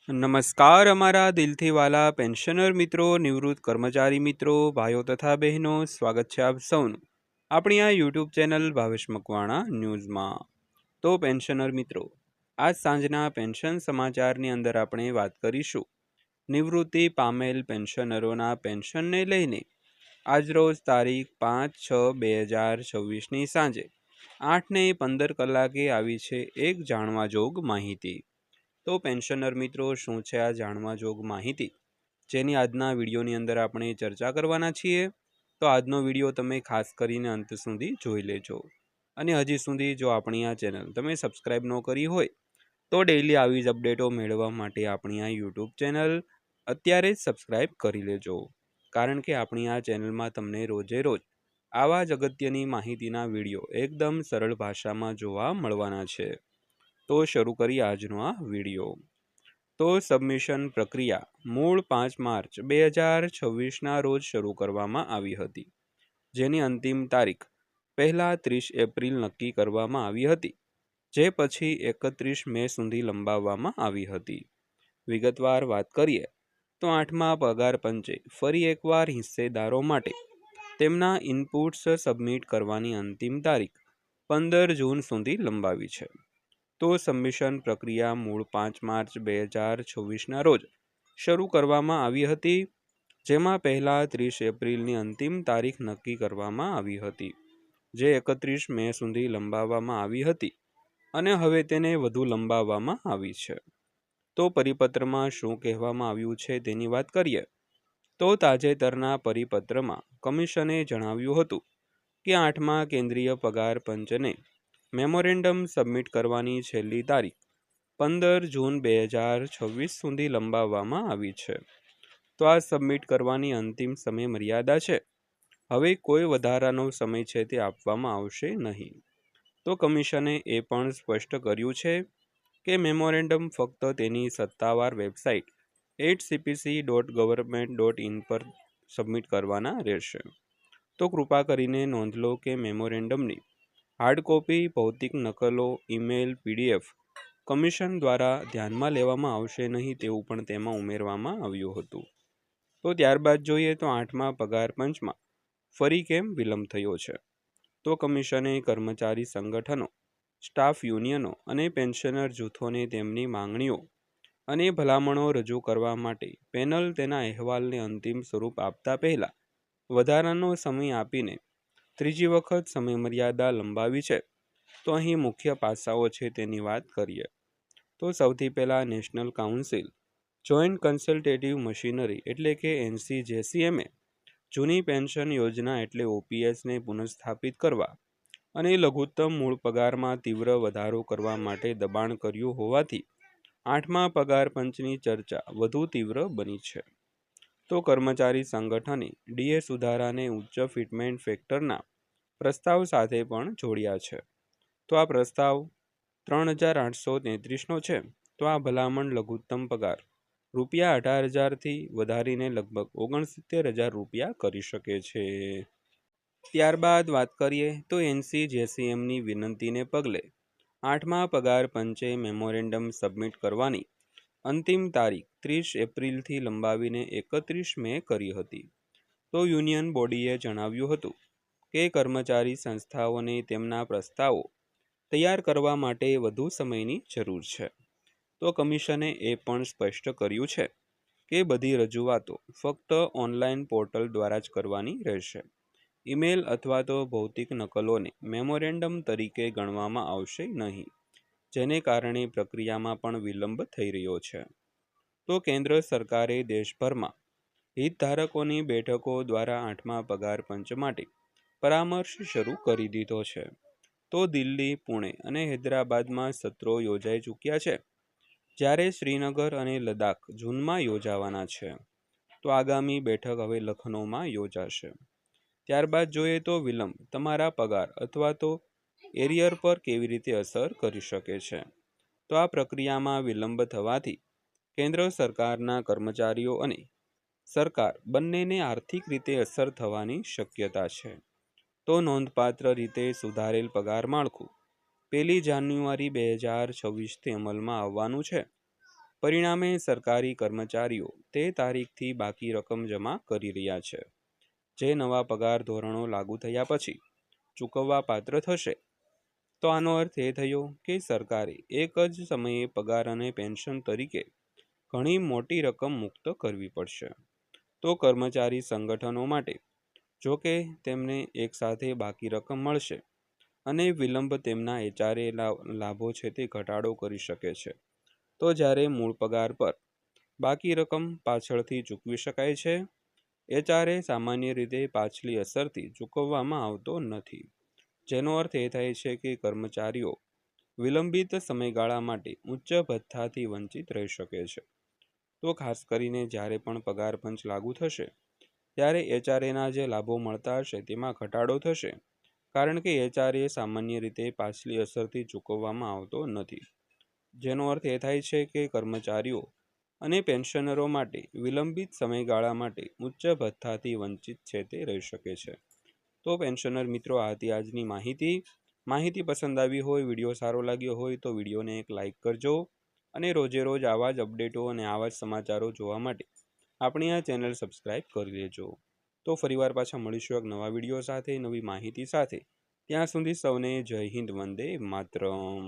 નમસ્કાર અમારા દિલથી વાલા પેન્શનર મિત્રો, નિવૃત્ત કર્મચારી મિત્રો, ભાઈઓ તથા બહેનો, સ્વાગત છે આપ સૌનું આપણી આ યુટ્યુબ ચેનલ ભાવેશ મકવાણા ન્યૂઝમાં। તો પેન્શનર મિત્રો, આજ સાંજના પેન્શન સમાચારની અંદર આપણે વાત કરીશું નિવૃત્તિ પામેલ પેન્શનરોના પેન્શનને લઈને આજરોજ તારીખ 5/6/2026ની સાંજે 8:15 કલાકે આવી છે એક જાણવા જોગ માહિતી। તો પેન્શનર મિત્રો, શું છે આ જાણવા જોગ માહિતી, જેની આજના વિડીયોની અંદર આપણે ચર્ચા કરવાના છીએ। તો આજનો વિડીયો તમે ખાસ કરીને અંત સુધી જોઈ લેજો। અને હજી સુધી જો આપણી આ ચેનલ તમે સબસ્ક્રાઈબ ન કરી હોય તો ડેઈલી આવી જ અપડેટો મેળવવા માટે આપણી આ યુટ્યુબ ચેનલ અત્યારે જ સબસ્ક્રાઈબ કરી લેજો, કારણ કે આપણી આ ચેનલમાં તમને રોજે રોજ આવા જ અગત્યની માહિતીના વિડીયો એકદમ સરળ ભાષામાં જોવા મળવાના છે। તો શરૂ કરીએ આજનો આ વિડીયો। તો સબમિશન પ્રક્રિયા મૂળ 5 માર્ચ 2026ના રોજ શરૂ કરવામાં આવી હતી, જેની અંતિમ તારીખ પહેલા 30 એપ્રિલ નક્કી કરવામાં આવી હતી, જે પછી 31 મે સુધી લંબાવવામાં આવી હતી। વિગતવાર વાત કરીએ તો 8મા પગાર પંચે ફરી એકવાર હિસ્સેદારો માટે તેમના ઇનપુટ્સ સબમિટ કરવાની અંતિમ તારીખ 15 જૂન સુધી લંબાવી છે। તો સબમિશન પ્રક્રિયા મૂળ 5 માર્ચ 2026ના રોજ શરૂ કરવામાં આવી હતી, જેમાં પહેલા 30 એપ્રિલની અંતિમ તારીખ નક્કી કરવામાં આવી હતી, જે 31 મે સુધી લંબાવવામાં આવી હતી અને હવે તેને વધુ લંબાવવામાં આવી છે। તો પરિપત્રમાં શું કહેવામાં આવ્યું છે તેની વાત કરીએ તો તાજેતરના પરિપત્રમાં કમિશને જણાવ્યું હતું કે 8મા કેન્દ્રીય પગાર પંચને મેમોરેન્ડમ સબમિટ કરવાની છેલ્લી તારીખ 15 જૂન 2026 સુધી લંબાવવામાં આવી છે। તો આ સબમિટ કરવાની અંતિમ સમય મર્યાદા છે, હવે કોઈ વધારાનો સમય છે તે આપવામાં આવશે નહીં। તો કમિશને એ પણ સ્પષ્ટ કર્યું છે કે મેમોરેન્ડમ ફક્ત તેની સત્તાવાર વેબસાઇટ hcpc.government.in પર સબમિટ કરવાના રહેશે। તો કૃપા કરીને નોંધ લો કે મેમોરેન્ડમની હાર્ડ કોપી, ભૌતિક નકલો, ઈમેલ, પીડીએફ કમિશન દ્વારા ધ્યાનમાં લેવામાં આવશે નહીં તેવું પણ તેમાં ઉમેરવામાં આવ્યું હતું। તો ત્યારબાદ જોઈએ તો 8મા પગાર પંચમાં ફરી કેમ વિલંબ થયો છે। તો કમિશને કર્મચારી સંગઠનો, સ્ટાફ યુનિયનો અને પેન્શનર જૂથોને તેમની માંગણીઓ અને ભલામણો રજૂ કરવા માટે પેનલ તેના અહેવાલને અંતિમ સ્વરૂપ આપતા પહેલા વધારાનો સમય આપીને ત્રીજી વખત સમયમર્યાદા લંબાવી છે। તો અહીં મુખ્ય પાસાઓ છે તેની વાત કરીએ તો સૌથી પહેલાં national council joint consultative machinery એટલે કે NCJCMએ જૂની પેન્શન યોજના એટલે OPSને પુનઃસ્થાપિત કરવા અને લઘુત્તમ મૂળ પગારમાં તીવ્ર વધારો કરવા માટે દબાણ કર્યું હોવાથી 8મા પગાર પંચની ચર્ચા વધુ તીવ્ર બની છે। તો કર્મચારી સંગઠને DA સુધારાને ઉચ્ચ ફિટમેન્ટ ફેક્ટરના પ્રસ્તાવ સાથે પણ જોડ્યા છે। તો આ પ્રસ્તાવ 3833નો છે। તો આ ભલામણ લઘુત્તમ પગાર રૂપિયા 18,000થી વધારીને લગભગ 69,000 રૂપિયા કરી શકે છે। ત્યારબાદ વાત કરીએ તો NCJCMની વિનંતીને પગલે 8મા પગાર પંચે મેમોરેન્ડમ સબમિટ કરવાની અંતિમ તારીખ 30 એપ્રિલથી લંબાવીને 31 મે કરી હતી। તો યુનિયન બોડીએ જણાવ્યું હતું કે કર્મચારી સંસ્થાઓને તેમના પ્રસ્તાવો તૈયાર કરવા માટે વધુ સમયની જરૂર છે। તો કમિશને એ પણ સ્પષ્ટ કર્યું છે કે બધી રજૂઆતો ફક્ત ઓનલાઈન પોર્ટલ દ્વારા જ કરવાની રહેશે। ઈમેલ અથવા તો ભૌતિક નકલોને મેમોરેન્ડમ તરીકે ગણવામાં આવશે નહીં, જેને કારણે પ્રક્રિયામાં પણ વિલંબ થઈ રહ્યો છે। તો કેન્દ્ર સરકારે દેશભરમાં હિતધારકોની બેઠકો દ્વારા 8મા પગાર પંચ માટે પરામર્શ શરૂ કરી દીધો છે। તો દિલ્હી, પુણે અને હૈદરાબાદમાં સત્રો યોજાઈ ચૂક્યા છે, જ્યારે શ્રીનગર અને લદ્દાખ જૂનમાં યોજાવાના છે। તો આગામી બેઠક હવે લખનૌમાં યોજાશે। ત્યારબાદ જોઈએ તો વિલંબ તમારા પગાર અથવા તો એરિયર પર કેવી રીતે અસર કરી શકે છે। તો આ પ્રક્રિયામાં વિલંબ થવાથી કેન્દ્ર સરકારના કર્મચારીઓ અને સરકાર બંનેને આર્થિક રીતે અસર થવાની શક્યતા છે। તો નોંધપાત્ર રીતે સુધારેલ પગાર માળખું 1 જાન્યુઆરી 2026થી અમલમાં આવવાનું છે, પરિણામે સરકારી કર્મચારીઓ તે તારીખથી બાકી રકમ જમા કરી રહ્યા છે, જે નવા પગાર ધોરણો લાગુ થયા પછી ચૂકવવા પાત્ર થશે. તો આનો અર્થ એ થયો કે સરકારે એક જ સમયે પગાર અને પેન્શન તરીકે ઘણી મોટી રકમ મુક્ત કરવી પડશે. તો કર્મચારી સંગઠનો માટે જો કે તેમને એકસાથે બાકી રકમ મળશે અને વિલંબ તેમના એચઆરએ લાભો છે તે ઘટાડો કરી શકે છે. તો જ્યારે મૂળ પગાર પર બાકી રકમ પાછળથી ચૂકવી શકાય છે, એચઆરએ સામાન્ય રીતે પાછલી અસરથી ચૂકવવામાં આવતો નથી, જેનો અર્થ એ થાય છે કે કર્મચારીઓ વિલંબિત સમયગાળા માટે ઉચ્ચ ભથ્થાથી વંચિત રહી શકે છે. તો ખાસ કરીને જ્યારે પણ પગાર પંચ લાગુ થશે ત્યારે એચઆરએના જે લાભો મળતા હશે તેમાં ઘટાડો થશે, કારણ કે એચઆરએ સામાન્ય રીતે પાછલી અસરથી ચૂકવવામાં આવતો નથી, જેનો અર્થ એ થાય છે કે કર્મચારીઓ અને પેન્શનરો માટે વિલંબિત સમયગાળા માટે ઉચ્ચ ભથ્થાથી વંચિત છે તે રહી શકે છે. તો પેન્શનર મિત્રો, આ હતી આજની માહિતી પસંદ આવી હોય, વિડીયો સારો લાગ્યો હોય તો વિડીયોને એક લાઇક કરજો અને રોજે રોજ આવા જ અપડેટો અને આવા જ સમાચારો જોવા માટે આપણી આ ચેનલ સબસ્ક્રાઈબ કરી લેજો. તો ફરીવાર પાછા મળીશું એક નવા વિડીયો સાથે, નવી માહિતી સાથે. ત્યાં સુધી સૌને જય હિન્દ, વંદે માતરમ.